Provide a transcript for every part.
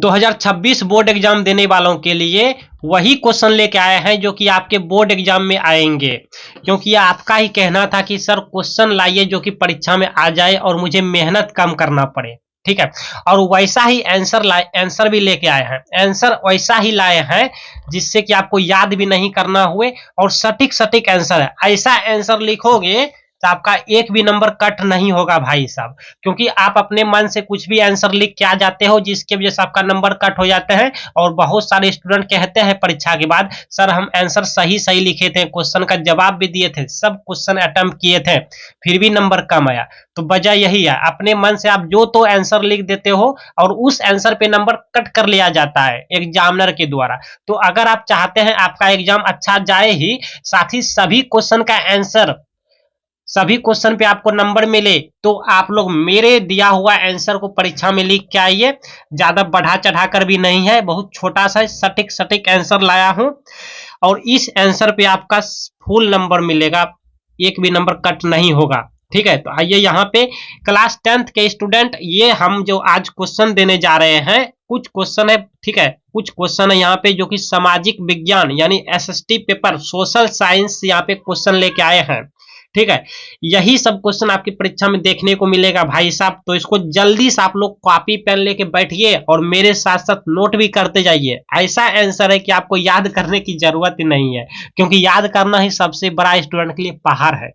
2026 board exam देने वालों के लिए वही क्वेश्चन लेके आए हैं जो कि आपके बोर्ड एग्जाम में आएंगे, क्योंकि आपका ही कहना था कि सर क्वेश्चन लाइए जो कि परीक्षा में आ जाए और मुझे मेहनत कम करना पड़े। ठीक है, और वैसा ही आंसर भी लेके आए हैं। आंसर वैसा ही लाए हैं जिससे कि आपको याद भी नहीं करना हुए और सटीक सटीक आंसर है। ऐसा आंसर लिखोगे तो आपका एक भी नंबर कट नहीं होगा भाई साहब, क्योंकि आप अपने मन से कुछ भी आंसर लिख के आ जाते हो जिसके वजह से आपका नंबर कट हो जाते हैं। और बहुत सारे स्टूडेंट कहते हैं परीक्षा के बाद, सर हम आंसर सही सही लिखे थे, क्वेश्चन का जवाब भी दिए थे, सब क्वेश्चन अटेम्प्ट किए थे, फिर भी नंबर कम आया। तो वजह यही है, अपने मन से आप जो तो आंसर लिख देते हो और उस आंसर पे नंबर कट कर लिया जाता है एग्जामिनर के द्वारा। तो अगर आप चाहते हैं आपका एग्जाम अच्छा जाए ही, साथ ही सभी क्वेश्चन का आंसर, सभी क्वेश्चन पे आपको नंबर मिले, तो आप लोग मेरे दिया हुआ आंसर को परीक्षा में लिख के आइए। ज्यादा बढ़ा चढ़ा कर भी नहीं है, बहुत छोटा सा सटीक सटीक आंसर लाया हूं और इस आंसर पे आपका फुल नंबर मिलेगा, एक भी नंबर कट नहीं होगा। ठीक है, तो आइए यहाँ पे क्लास 10th के स्टूडेंट, ये हम जो आज क्वेश्चन देने जा रहे हैं, कुछ क्वेश्चन है, ठीक है, कुछ क्वेश्चन है यहाँ पे जो कि सामाजिक विज्ञान यानी एसएसटी पेपर सोशल साइंस यहाँ पे क्वेश्चन लेके आए हैं। ठीक है, यही सब क्वेश्चन आपकी परीक्षा में देखने को मिलेगा भाई साहब। तो इसको जल्दी से आप लोग कॉपी पेन लेके बैठिए और मेरे साथ साथ नोट भी करते जाइए। ऐसा आंसर है कि आपको याद करने की जरूरत ही नहीं है, क्योंकि याद करना ही सबसे बड़ा स्टूडेंट के लिए पहाड़ है।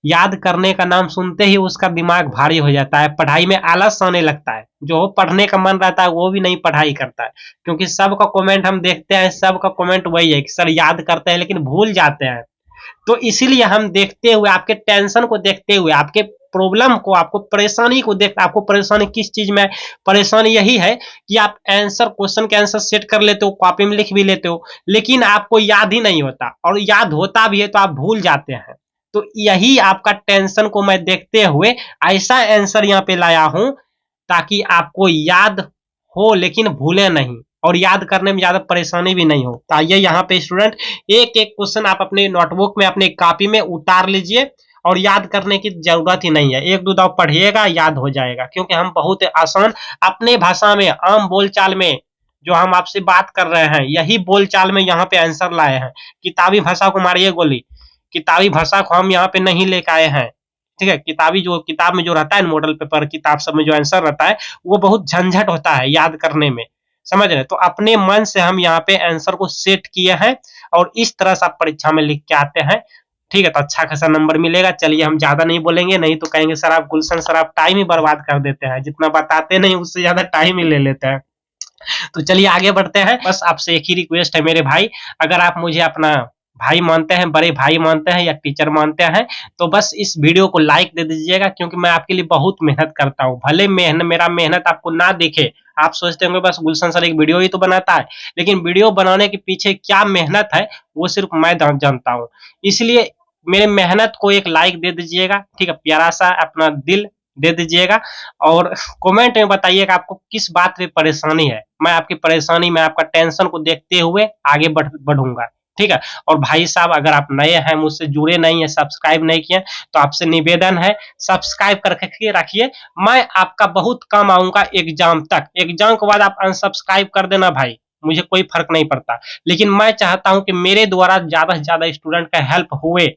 याद करने का नाम सुनते ही उसका दिमाग भारी हो जाता है, पढ़ाई में आलस आने लगता है, जो पढ़ने का मन रहता है वो भी नहीं पढ़ाई करता है। क्योंकि सबका कमेंट हम देखते हैं, सबका कमेंट वही है कि सर याद करते हैं लेकिन भूल जाते हैं। तो इसीलिए हम देखते हुए, आपके टेंशन को देखते हुए, आपके प्रॉब्लम को, आपको परेशानी को देख, आपको परेशानी किस चीज में है, परेशानी यही है कि आप आंसर, क्वेश्चन के आंसर सेट कर लेते हो, कॉपी में लिख भी लेते हो, लेकिन आपको याद ही नहीं होता, और याद होता भी है तो आप भूल जाते हैं। तो यही आपका टेंशन को मैं देखते हुए ऐसा आंसर यहाँ पे लाया हूं ताकि आपको याद हो लेकिन भूले नहीं, और याद करने में ज्यादा परेशानी भी नहीं हो। तो आइए यहाँ पे स्टूडेंट, एक एक क्वेश्चन आप अपने नोटबुक में, अपने कॉपी में उतार लीजिए, और याद करने की जरूरत ही नहीं है, एक दो दफा पढ़िएगा याद हो जाएगा। क्योंकि हम बहुत आसान अपने भाषा में, आम बोलचाल में जो हम आपसे बात कर रहे हैं, यही बोलचाल में यहाँ पे आंसर लाए हैं। किताबी भाषा को मारिए गोली, किताबी भाषा को हम यहाँ पे नहीं लेकर आए हैं। ठीक है, किताबी जो किताब में जो रहता है, मॉडल पेपर किताब सब में जो आंसर रहता है वो बहुत झंझट होता है याद करने में, समझ रहे। तो अपने मन से हम यहाँ पे आंसर को सेट किए हैं और इस तरह से आप परीक्षा में लिख के आते हैं। ठीक है, तो अच्छा खासा नंबर मिलेगा। चलिए हम ज्यादा नहीं बोलेंगे, नहीं तो कहेंगे सर आप गुलशन सर आप टाइम ही बर्बाद कर देते हैं, जितना बताते नहीं उससे ज्यादा टाइम ही ले लेते हैं। तो चलिए आगे बढ़ते हैं। बस आपसे एक ही रिक्वेस्ट है मेरे भाई, अगर आप मुझे अपना भाई मानते हैं, बड़े भाई मानते हैं या टीचर मानते हैं, तो बस इस वीडियो को लाइक दे दीजिएगा, क्योंकि मैं आपके लिए बहुत मेहनत करता हूं। भले मेरा मेहनत आपको ना दिखे, आप सोचते होंगे बस गुलशन सर एक वीडियो ही तो बनाता है, लेकिन वीडियो बनाने के पीछे क्या मेहनत है वो सिर्फ मैं जानता हूँ। इसलिए मेरे मेहनत को एक लाइक दे दीजिएगा, ठीक है, प्यारा सा अपना दिल दे दीजिएगा, और कमेंट में बताइएगा आपको किस बात पे परेशानी है। मैं आपकी परेशानी में, आपका टेंशन को देखते हुए आगे बढ़ूंगा। ठीक है, और भाई साहब अगर आप नए हैं, मुझसे जुड़े नहीं है, सब्सक्राइब नहीं किए, तो आपसे निवेदन है सब्सक्राइब करके रखिए। मैं आपका बहुत काम आऊंगा एग्जाम तक। एग्जाम के बाद आप अनसब्सक्राइब कर देना भाई, मुझे कोई फर्क नहीं पड़ता, लेकिन मैं चाहता हूं कि मेरे द्वारा ज्यादा से ज्यादा स्टूडेंट का हेल्प हुए,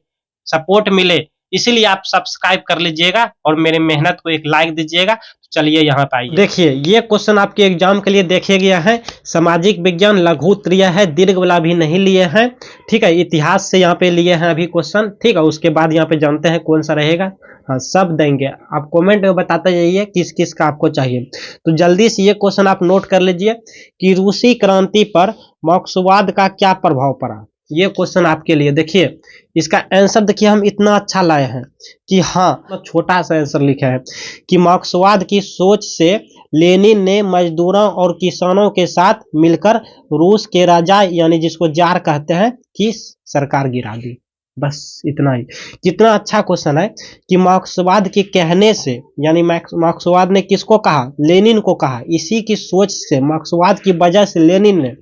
सपोर्ट मिले, इसीलिए आप सब्सक्राइब कर लीजिएगा और मेरे मेहनत को एक लाइक दीजिएगा। तो चलिए यहाँ पे आइए, देखिए ये क्वेश्चन आपके एग्जाम के लिए देखे गया है। सामाजिक विज्ञान लघु उत्तरीय है, दीर्घ वाला भी नहीं लिए हैं। ठीक है, इतिहास से यहाँ पे लिए हैं अभी क्वेश्चन। ठीक है, उसके बाद यहाँ पे जानते हैं कौन सा रहेगा। हाँ, सब देंगे, आप कमेंट में बताते जाइए किस किस का आपको चाहिए। तो जल्दी से ये क्वेश्चन आप नोट कर लीजिए कि रूसी क्रांति पर मार्क्सवाद का क्या प्रभाव पड़ा। ये क्वेश्चन आपके लिए, देखिए इसका आंसर देखिए हम इतना अच्छा लाए हैं कि हाँ, छोटा सा आंसर लिखा है कि मार्क्सवाद की सोच से लेनिन ने मजदूरों और किसानों के साथ मिलकर रूस के राजा यानी जिसको जार कहते हैं की सरकार गिरा दी। बस इतना ही। कितना अच्छा क्वेश्चन है कि मार्क्सवाद के कहने से, यानी मार्क्सवाद ने किसको कहा, लेनिन को कहा। इसी की सोच से, मार्क्सवाद की वजह से लेनिन ने,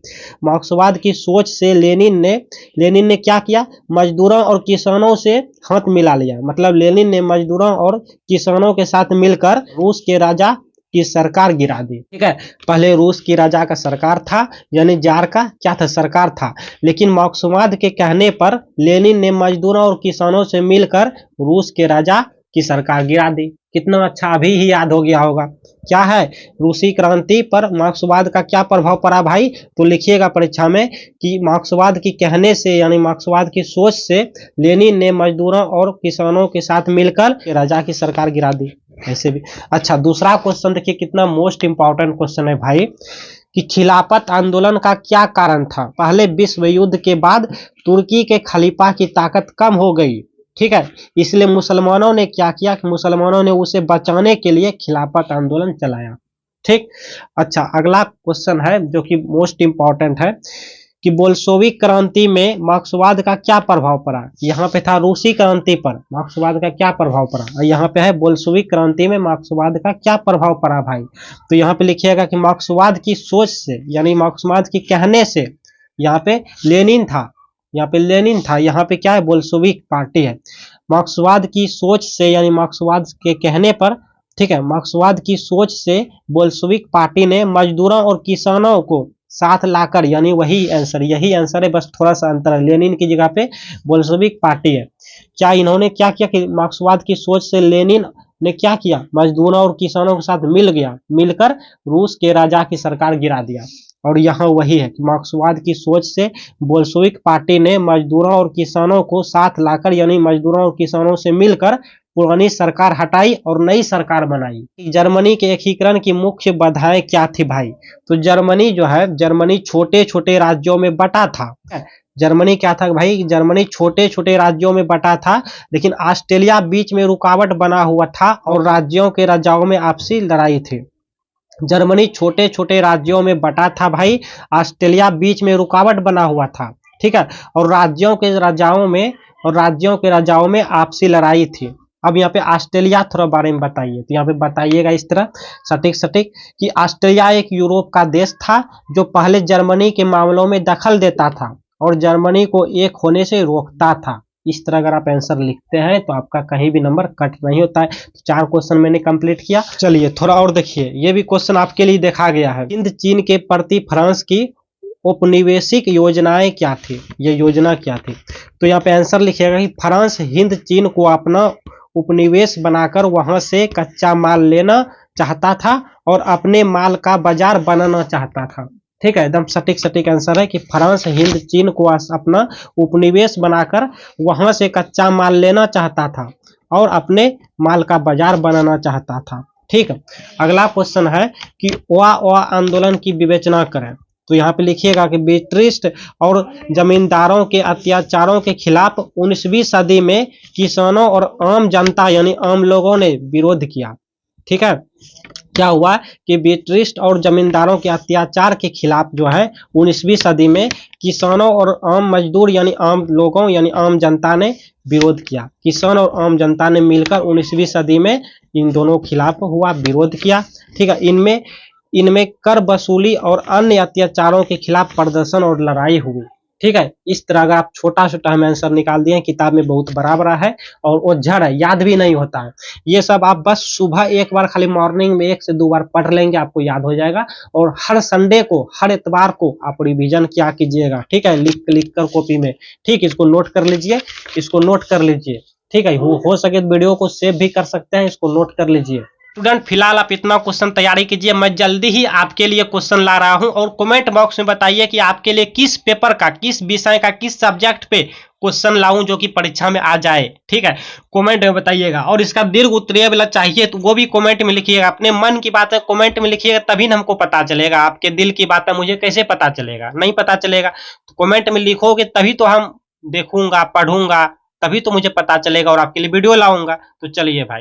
मार्क्सवाद की सोच से लेनिन ने क्या किया, मजदूरों और किसानों से हाथ मिला लिया। मतलब लेनिन ने मजदूरों और किसानों के साथ मिलकर रूस के राजा की सरकार गिरा दी। ठीक है, पहले रूस की राजा का सरकार था, यानी जार का क्या था, सरकार था, लेकिन मार्क्सवाद के कहने पर लेनिन ने मजदूरों और किसानों से मिलकर रूस के राजा की सरकार गिरा दी। कितना अच्छा, अभी ही याद हो गया होगा। क्या है, रूसी क्रांति पर मार्क्सवाद का क्या प्रभाव पड़ा भाई, तो लिखिएगा परीक्षा में कि मार्क्सवाद की कहने से यानी मार्क्सवाद की सोच से लेनिन ने मजदूरों और किसानों के साथ मिलकर राजा की सरकार गिरा दी। ऐसे भी अच्छा, दूसरा क्वेश्चन देखिए कितना मोस्ट इंपॉर्टेंट क्वेश्चन है भाई, कि खिलाफत आंदोलन का क्या कारण था। पहले विश्व युद्ध के बाद तुर्की के खलीफा की ताकत कम हो गई, ठीक है, इसलिए मुसलमानों ने क्या किया कि मुसलमानों ने उसे बचाने के लिए खिलाफत आंदोलन चलाया। ठीक, अच्छा अगला क्वेश्चन है जो कि मोस्ट इंपॉर्टेंट है, कि बोल्शेविक क्रांति में मार्क्सवाद का क्या प्रभाव पड़ा। यहाँ पे था रूसी क्रांति पर मार्क्सवाद का क्या प्रभाव पड़ा, और यहाँ पे है बोल्शेविक क्रांति में मार्क्सवाद का क्या प्रभाव पड़ा भाई। तो यहाँ पे लिखिएगा कि मार्क्सवाद की सोच से यानी मार्क्सवाद के कहने से, यहाँ पे लेनिन था, यहाँ पे लेनिन था, यहाँ पे क्या है, बोल्शेविक पार्टी है। मार्क्सवाद की सोच से यानी मार्क्सवाद के कहने पर, ठीक है, मार्क्सवाद की सोच से बोल्शेविक पार्टी ने मजदूरों और किसानों को साथ लाकर, यानी वही आंसर, यही आंसर है, बस थोड़ा सा अंतर है, लेनिन की जगह पे बोल्शेविक पार्टी है। क्या इन्होंने क्या किया कि मार्क्सवाद की सोच से लेनिन ने क्या किया, मजदूरों और किसानों के साथ मिलकर रूस के राजा की सरकार गिरा दिया। और यहाँ वही है कि मार्क्सवाद की सोच से बोल्शेविक पार्टी ने मजदूरों और किसानों को साथ लाकर, यानी मजदूरों और किसानों से मिलकर पुरानी सरकार हटाई और नई सरकार बनाई। जर्मनी के एकीकरण की मुख्य बाधाएं क्या थी भाई, तो जर्मनी जो है, जर्मनी छोटे छोटे राज्यों में बटा था। जर्मनी क्या था भाई, जर्मनी छोटे छोटे राज्यों में बटा था, लेकिन ऑस्ट्रेलिया बीच में रुकावट बना हुआ था और राज्यों के राजाओं में आपसी लड़ाई थी। जर्मनी छोटे छोटे राज्यों में बटा था भाई, ऑस्ट्रेलिया बीच में रुकावट बना हुआ था, ठीक है, और राज्यों के राजाओं में आपसी लड़ाई थी। अब यहाँ पे ऑस्ट्रेलिया थोड़ा बारे में बताइए, तो यहाँ पे बताइएगा इस तरह सटीक कि ऑस्ट्रेलिया एक यूरोप का देश था जो पहले जर्मनी के मामलों में दखल देता था और जर्मनी को एक होने से रोकता था। इस तरह अगर आप आंसर लिखते हैं तो आपका कहीं भी नंबर कट नहीं होता है। तो 4 क्वेश्चन मैंने कंप्लीट किया। चलिए थोड़ा और देखिए, ये भी क्वेश्चन आपके लिए देखा गया है। हिंद चीन के प्रति फ्रांस की औपनिवेशिक योजनाएं क्या थी, ये योजना क्या थी, तो यहाँ पे आंसर लिखिएगा कि फ्रांस हिंद चीन को अपना उपनिवेश बनाकर वहां से कच्चा माल लेना चाहता था और अपने माल का बाजार बनाना चाहता था। ठीक है, एकदम सटीक आंसर है कि फ्रांस हिंद चीन को अपना उपनिवेश बनाकर वहां से कच्चा माल लेना चाहता था और अपने माल का बाजार बनाना चाहता था। ठीक है, अगला क्वेश्चन है कि ओवा आंदोलन की विवेचना करें, तो यहाँ पे लिखिएगा कि ब्रिटिश और जमींदारों के अत्याचारों के खिलाफ 19वीं सदी में किसानों और आम जनता यानी आम लोगों ने विरोध किया। ठीक है, क्या हुआ कि ब्रिटिश और जमींदारों के अत्याचार के खिलाफ जो है 19वीं सदी में किसानों और आम मजदूर यानी आम लोगों यानी आम जनता ने विरोध किया। किसान और आम जनता ने मिलकर 19वीं सदी में इन दोनों खिलाफ हुआ, विरोध किया। ठीक है, इनमें कर वसूली और अन्य अत्याचारों के खिलाफ प्रदर्शन और लड़ाई हुई। ठीक है, इस तरह का आप छोटा हम आंसर निकाल दिए, किताब में बहुत बड़ा है और वो झड़ है, याद भी नहीं होता है। ये सब आप बस सुबह एक बार खाली मॉर्निंग में 1 से 2 बार पढ़ लेंगे, आपको याद हो जाएगा। और हर संडे को, हर इतवार को आप रिवीजन किया कीजिएगा। ठीक है, लिख कर कॉपी में, ठीक, इसको नोट कर लीजिए, ठीक है, हो सके तो वीडियो को सेव भी कर सकते हैं, इसको नोट कर लीजिए। स्टूडेंट फिलहाल आप इतना क्वेश्चन तैयारी कीजिए, मैं जल्दी ही आपके लिए क्वेश्चन ला रहा हूं और कमेंट बॉक्स में बताइए कि आपके लिए किस पेपर का, किस विषय का, किस सब्जेक्ट पे क्वेश्चन लाऊं जो कि परीक्षा में आ जाए। ठीक है, कमेंट में बताइएगा। और इसका दीर्घ उत्तरीय वाला चाहिए तो वो भी कमेंट में लिखिएगा। अपने मन की बातें कमेंट में लिखिएगा, तभी ना हमको पता चलेगा। आपके दिल की बातें मुझे कैसे पता चलेगा, नहीं पता चलेगा। तो कमेंट में लिखोगे तभी तो हम देखूंगा, पढ़ूंगा, तभी तो मुझे पता चलेगा और आपके लिए वीडियो लाऊंगा। तो चलिए भाई।